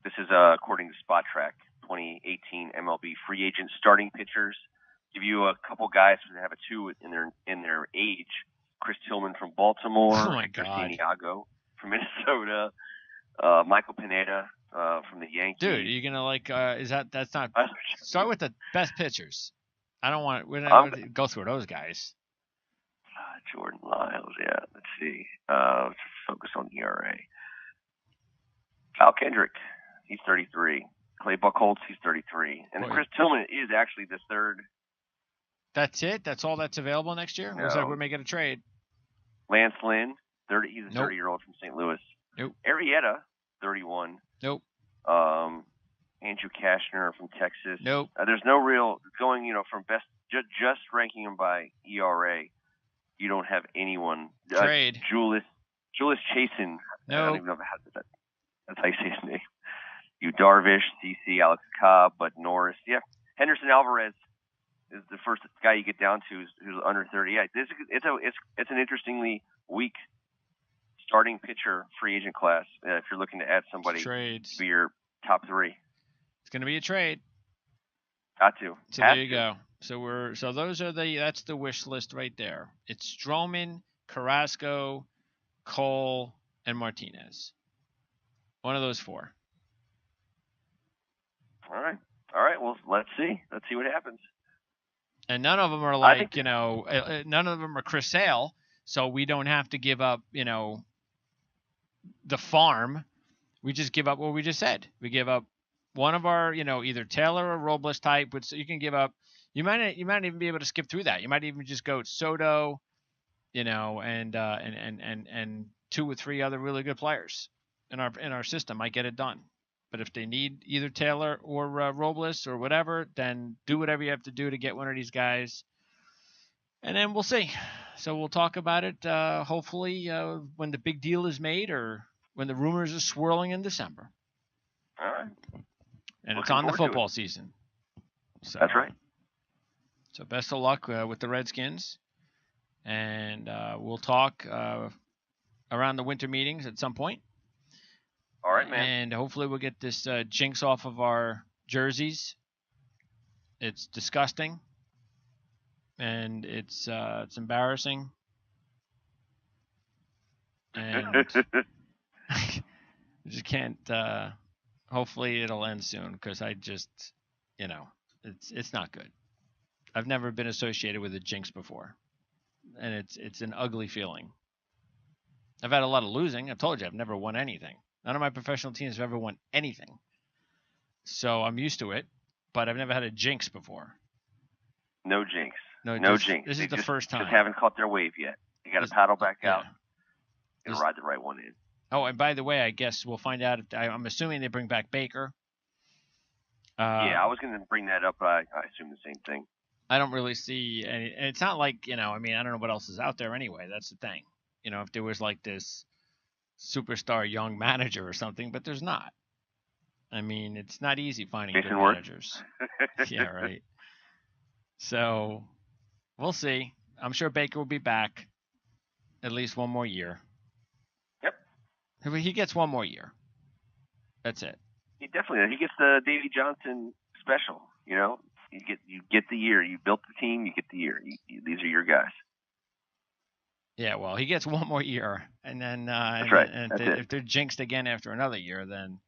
This is according to Spot Track, 2018 MLB free agent starting pitchers. Give you a couple guys who have a 2 in their age. Chris Tillman from Baltimore. Oh my God. Santiago from Minnesota. Michael Pineda from the Yankees. Dude, you're gonna that's not. Start with the best pitchers. I don't want. We're not going to go through those guys. Jordan Lyles, yeah. Let's see. Let's focus on ERA. Kyle Kendrick, he's 33. Clay Buchholz, he's 33. And Chris Tillman is actually the third. That's it? That's all that's available next year? No. Looks like we're making a trade. Lance Lynn, 30. He's a 30-year-old from St. Louis. Nope. Arrieta, 31. Nope. Andrew Cashner from Texas. Nope. There's no real going, from best, just ranking them by ERA. You don't have anyone. Trade. Julius Chasen. No. I don't even know that's how you say his name. You Darvish, CC, Alex Cobb, Bud Norris. Yeah. Henderson Alvarez is the first guy you get down to who's under 38. It's an interestingly weak starting pitcher free agent class if you're looking to add somebody Trades. to be your top three. It's going to be a trade. Got to. So there you go. So that's the wish list right there. It's Stroman, Carrasco, Cole, and Martinez. One of those four. All right. Well, let's see. Let's see what happens. And none of them are like, none of them are Chris Sale, so we don't have to give up, the farm. We just give up what we just said. We give up one of our, either Taylor or Robles type, which you can give up. You might even be able to skip through that. You might even just go Soto, and 2 or 3 other really good players in our system might get it done. But if they need either Taylor or Robles or whatever, then do whatever you have to do to get one of these guys. And then we'll see. So we'll talk about it hopefully when the big deal is made or when the rumors are swirling in December. All right. And it's on the football season. So, that's right. So best of luck with the Redskins. And we'll talk around the winter meetings at some point. All right, man. And hopefully we'll get this jinx off of our jerseys. It's disgusting. And it's embarrassing. And I just can't. Hopefully it'll end soon because I just, it's not good. I've never been associated with a jinx before, and it's an ugly feeling. I've had a lot of losing. I've told you I've never won anything. None of my professional teams have ever won anything. So I'm used to it, but I've never had a jinx before. No jinx. No jinx. This is the first time. Just haven't caught their wave yet. You got to paddle back out and ride the right one in. Oh, and by the way, I guess we'll find out. I'm assuming they bring back Baker. Yeah, I was going to bring that up, but I assume the same thing. I don't really see any. And it's not like, I don't know what else is out there anyway. That's the thing. If there was like this superstar young manager or something, but there's not. It's not easy finding good managers. Yeah, right. So we'll see. I'm sure Baker will be back at least one more year. Yep. He gets one more year. That's it. He gets the Davey Johnson special. You get the year. You built the team. You get the year. These are your guys. Yeah, well, he gets one more year, and then that's right. If they're jinxed again after another year, then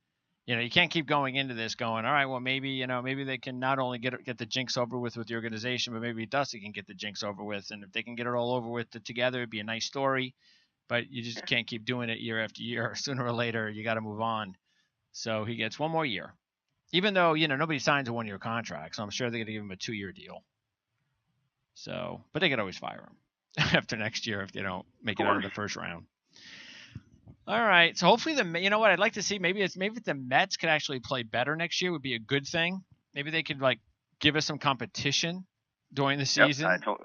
you can't keep going into this going, all right, well, maybe they can not only get the jinx over with the organization, but maybe Dusty can get the jinx over with, and if they can get it all over with together, it'd be a nice story. But you just can't keep doing it year after year. Sooner or later, you got to move on. So he gets one more year, even though nobody signs a 1-year contract, so I'm sure they're gonna give him a 2-year deal. So, but they could always fire him after next year if they don't make it out of the first round. All right. So hopefully what I'd like to see, maybe if the Mets could actually play better next year would be a good thing. Maybe they could give us some competition during the season. Yep,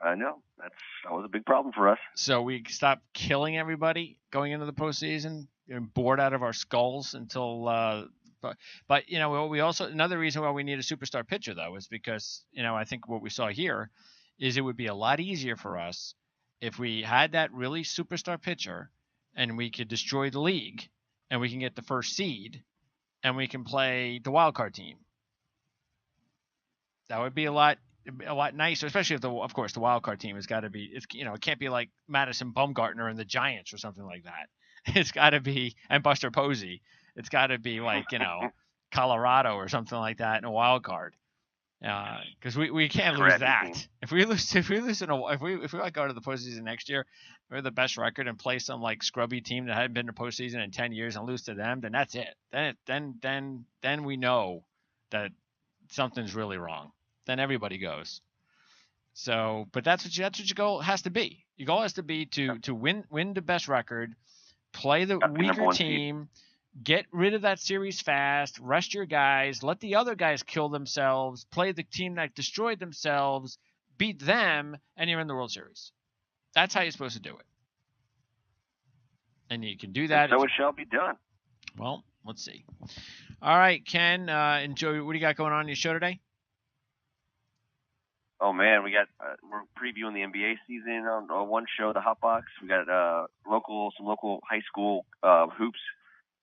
I know. That was a big problem for us. So we stop killing everybody going into the postseason, bored out of our skulls until but we also, another reason why we need a superstar pitcher though is because, I think what we saw here is it would be a lot easier for us if we had that really superstar pitcher and we could destroy the league and we can get the first seed and we can play the wild card team. That would be a lot nicer, especially if of course the wild card team has got to be, it can't be like Madison Bumgarner and the Giants or something like that. It's got to be, and Buster Posey. It's got to be like, Colorado or something like that in a wild card. Because we can't lose Crappy that. team. If we like go to the postseason next year, we're the best record and play some like scrubby team that hadn't been to postseason in 10 years and lose to them, then that's it. Then we know that something's really wrong. Then everybody goes. So, but that's what your goal has to be. Your goal has to be to win the best record, play the weaker team, get rid of that series fast, rest your guys, let the other guys kill themselves, play the team that destroyed themselves, beat them, and you're in the World Series. That's how you're supposed to do it. And you can do that. And so it shall be done. Well, let's see. All right, Ken, enjoy. What do you got going on in your show today? Oh man, we're previewing the NBA season on one show, the Hot Box. We got some local high school hoops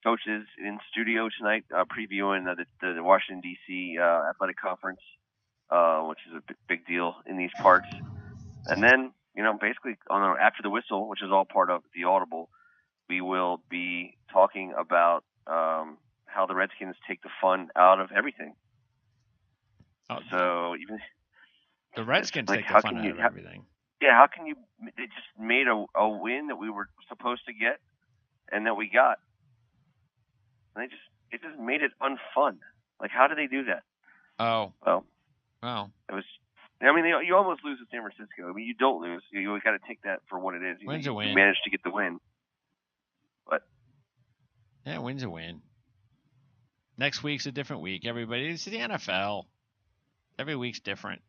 coaches in studio tonight, previewing the Washington D.C. Athletic Conference, which is a big deal in these parts. And then, basically after the whistle, which is all part of the Audible, we will be talking about how the Redskins take the fun out of everything. Oh, so even the Redskins take the fun out of everything. Yeah, how can you? They just made a win that we were supposed to get, and that we got. And it just made it unfun. Like, how did they do that? Oh. Well. Wow. It was. I mean, you almost lose to San Francisco. I mean, you don't lose. You got to take that for what it is. Win's a win. You managed to get the win. But yeah, win's a win. Next week's a different week. Everybody, it's the NFL. Every week's different.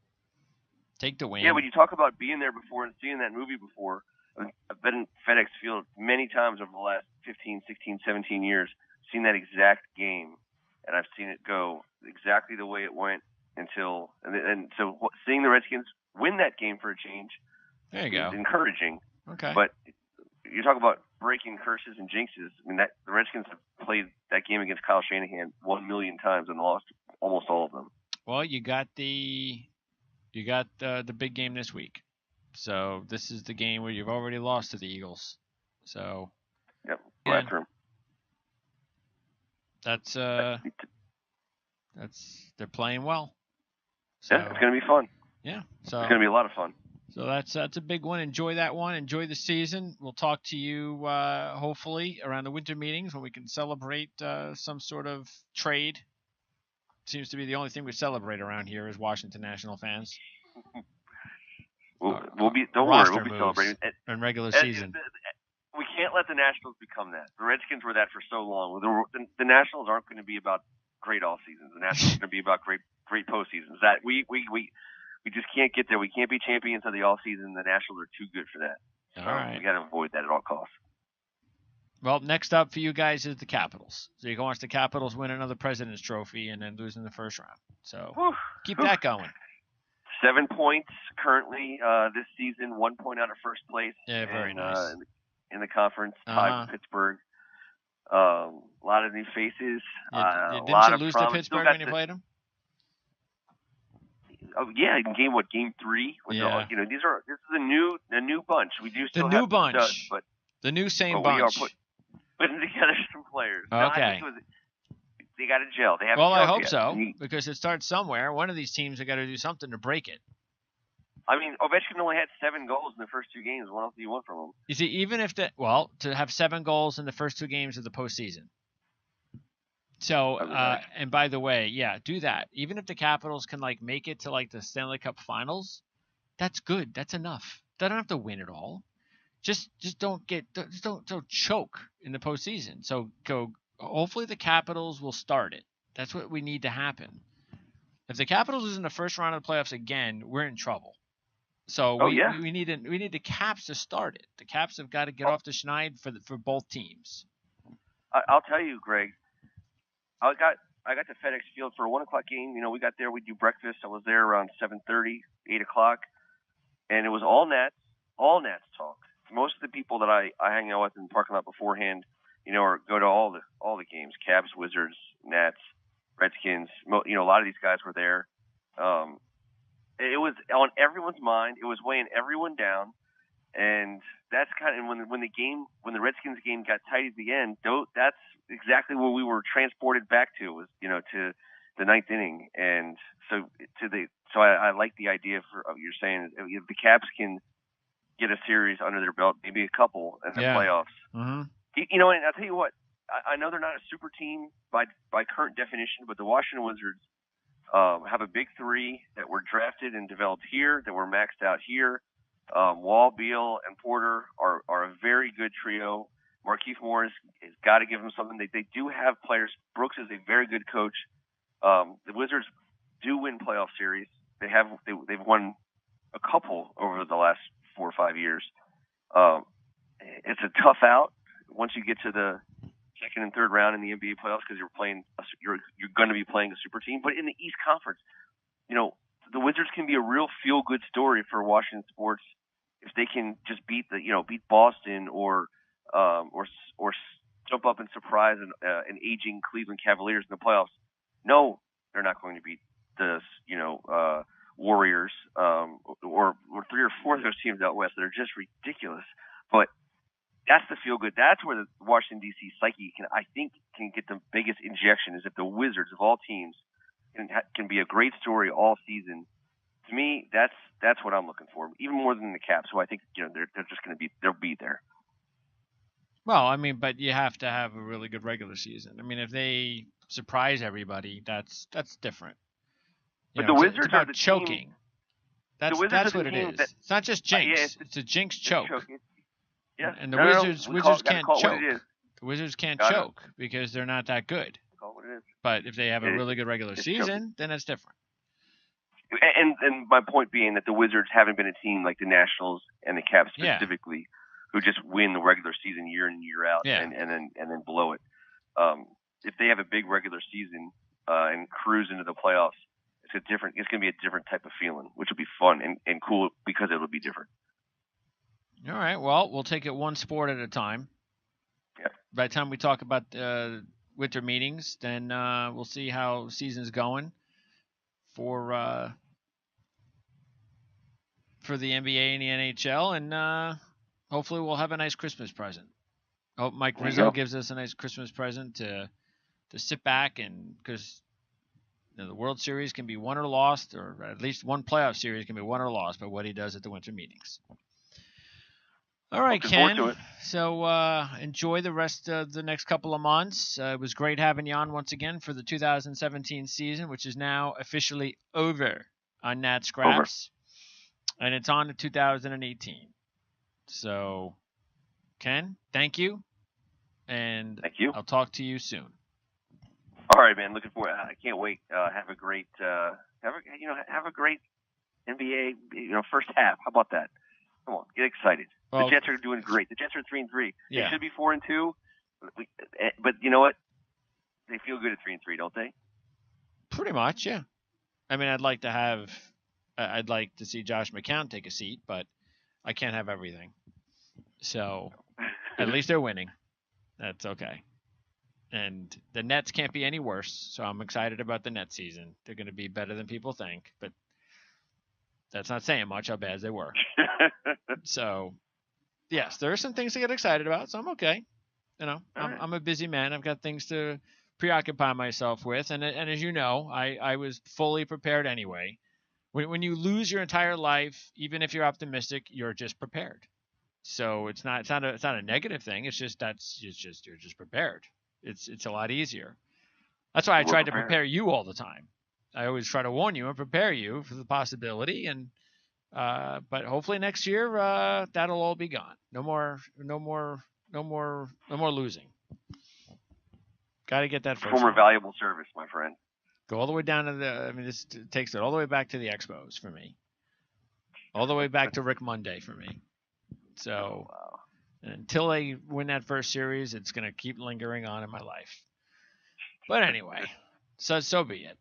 Take the win. Yeah, when you talk about being there before and seeing that movie before, I've been in FedEx Field many times over the last 15, 16, 17 years, seen that exact game, and I've seen it go exactly the way it went until, and so seeing the Redskins win that game for a change, there you go, is encouraging. Okay. But you talk about breaking curses and jinxes. I mean, the Redskins have played that game against Kyle Shanahan 1 million times and lost almost all of them. Well, you got the big game this week. So this is the game where you've already lost to the Eagles. So yep, bathroom. That's they're playing well. So, yeah, it's gonna be fun. Yeah, so it's gonna be a lot of fun. So that's a big one. Enjoy that one. Enjoy the season. We'll talk to you hopefully around the winter meetings when we can celebrate some sort of trade. Seems to be the only thing we celebrate around here as Washington National fans. We'll be celebrating in regular season. We can't let the Nationals become that. The Redskins were that for so long. The Nationals aren't going to be about great all seasons. The Nationals are going to be about great postseasons. That we just can't get there. We can't be champions of the all season. The Nationals are too good for that. So all right. We got to avoid that at all costs. Well, next up for you guys is the Capitals. So you can watch the Capitals win another President's Trophy and then lose in the first round. So keep that going. 7 points currently this season, 1 point out of first place. Yeah, very nice. In the conference, tied with Pittsburgh. A lot of new faces. Didn't you lose to Pittsburgh when you played them? Oh yeah, in game 3. Yeah. This is a new bunch. We do still the new have bunch, studs, but the new same bunch. We are putting together some players. Okay. They got to gel. They have. Well, I hope so, because it starts somewhere. One of these teams have got to do something to break it. I mean, Ovechkin only had 7 goals in the first 2 games. What else do you want from him? You see, even if to have 7 goals in the first 2 games of the postseason. So, and by the way, yeah, do that. Even if the Capitals can make it to the Stanley Cup Finals, that's good. That's enough. They don't have to win it all. Just don't choke in the postseason. So hopefully the Capitals will start it. That's what we need to happen. If the Capitals is in the first round of the playoffs again, we're in trouble. So we need the Caps to start it. The Caps have got to get off the schneid for both teams. I'll tell you, Greg. I got to FedEx Field for a 1 o'clock game. We got there. We do breakfast. I was there around 7:30, 8 o'clock, and it was all Nats talk. Most of the people that I hang out with in the parking lot beforehand, or go to all the games: Cavs, Wizards, Nats, Redskins. A lot of these guys were there. It was on everyone's mind. It was weighing everyone down, and that's kind of when the Redskins game got tight at the end. That's exactly where we were transported back to. Was to the ninth inning, and so I like the idea for you're saying if the Caps can get a series under their belt, maybe a couple in the playoffs. Mm-hmm. And I'll tell you what, I know they're not a super team by current definition, but the Washington Wizards have a big three that were drafted and developed here, that were maxed out here. Wall, Beal, and Porter are a very good trio. Markieff Morris has got to give them something. They do have players. Brooks is a very good coach. The Wizards do win playoff series. They've won a couple over the last 4 or 5 years. It's a tough out once you get to the second and third round in the NBA playoffs because you're going to be playing a super team. But in the East Conference, the Wizards can be a real feel good story for Washington sports if they can just beat Boston or jump up and surprise an aging Cleveland Cavaliers in the playoffs. No, they're not going to beat the Warriors or 3 or 4 of those teams out west that are just ridiculous. But that's the feel good. That's where the Washington D.C. psyche can get the biggest injection, is if the Wizards of all teams can be a great story all season. To me, that's what I'm looking for, even more than the Caps, who I think they're just going to they'll be there. Well, I mean, but you have to have a really good regular season. I mean, if they surprise everybody, that's different. But the Wizards it's about are the choking. Team. That's what it is. It's not just jinx. It's a jinx choke. Yeah. And the Wizards can't choke. The Wizards can't choke because they're not that good. Call it what it is. But if they have a really good regular season, then it's different. And my point being that the Wizards haven't been a team like the Nationals and the Caps specifically, who just win the regular season year in and year out and then blow it. If they have a big regular season and cruise into the playoffs, it's going to be a different type of feeling, which will be fun and cool because it'll be different. All right. Well, we'll take it one sport at a time. Yeah. By the time we talk about winter meetings, then we'll see how season's going for the NBA and the NHL, and hopefully we'll have a nice Christmas present. I hope Mike Rizzo gives us a nice Christmas present to sit back, and because the World Series can be won or lost, or at least one playoff series can be won or lost by what he does at the winter meetings. All right, Ken. So enjoy the rest of the next couple of months. It was great having you on once again for the 2017 season, which is now officially over on Nat Scraps. And it's on to 2018. So, Ken, thank you. And thank you. I'll talk to you soon. All right, man. Looking forward. I can't wait. Have a great NBA first half. How about that? Come on, get excited. Well, the Jets are doing great. The Jets are 3-3. Yeah. They should be 4-2. But you know what? They feel good at 3-3, don't they? Pretty much, yeah. I mean, I'd like to see Josh McCown take a seat, but I can't have everything. So at least they're winning. That's okay. And the Nets can't be any worse, so I'm excited about the Nets season. They're going to be better than people think, but that's not saying much how bad they were. So, yes, there are some things to get excited about, so I'm okay. I'm a busy man. I've got things to preoccupy myself with, and as you know, I was fully prepared anyway. When you lose your entire life, even if you're optimistic, you're just prepared. So it's not a negative thing. It's just you're just prepared. It's a lot easier. That's why I tried to prepare you all the time. I always try to warn you and prepare you for the possibility, and but hopefully next year that'll all be gone. No more losing. Got to get that first. Former valuable service, my friend. Go all the way down to this takes it all the way back to the Expos for me. All the way back to Rick Monday for me. So until they win that first series, it's going to keep lingering on in my life. But anyway, so be it.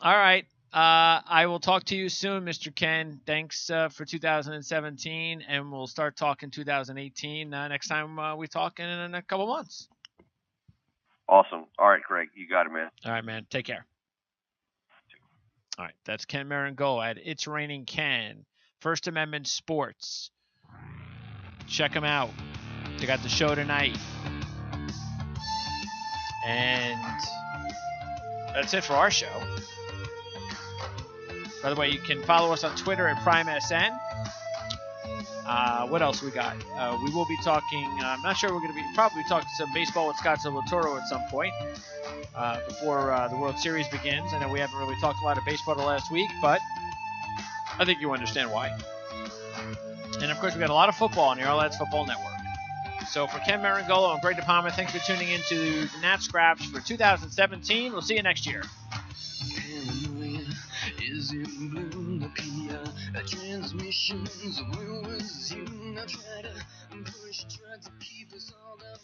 All right. I will talk to you soon, Mr. Ken. Thanks for 2017, and we'll start talking 2018 next time we talk in a couple months. Awesome. All right, Greg. You got it, man. All right, man. Take care. All right. That's Ken Marengo at It's Raining Ken. First Amendment Sports. Check them out. They got the show tonight. And that's it for our show. By the way, you can follow us on Twitter at PrimeSN. What else we got? We will be talking, I'm not sure we're going to be, probably talking some baseball with Scott Silvatoro at some point before the World Series begins. I know we haven't really talked a lot of baseball the last week, but I think you understand why. And, of course, we got a lot of football on the All Lads Football Network. So for Ken Marangolo and Greg DePalma, thanks for tuning in to the Nat Scraps for 2017. We'll see you next year. Is in bloom, the PR transmissions, where was you? I tried to push, tried to keep us all down.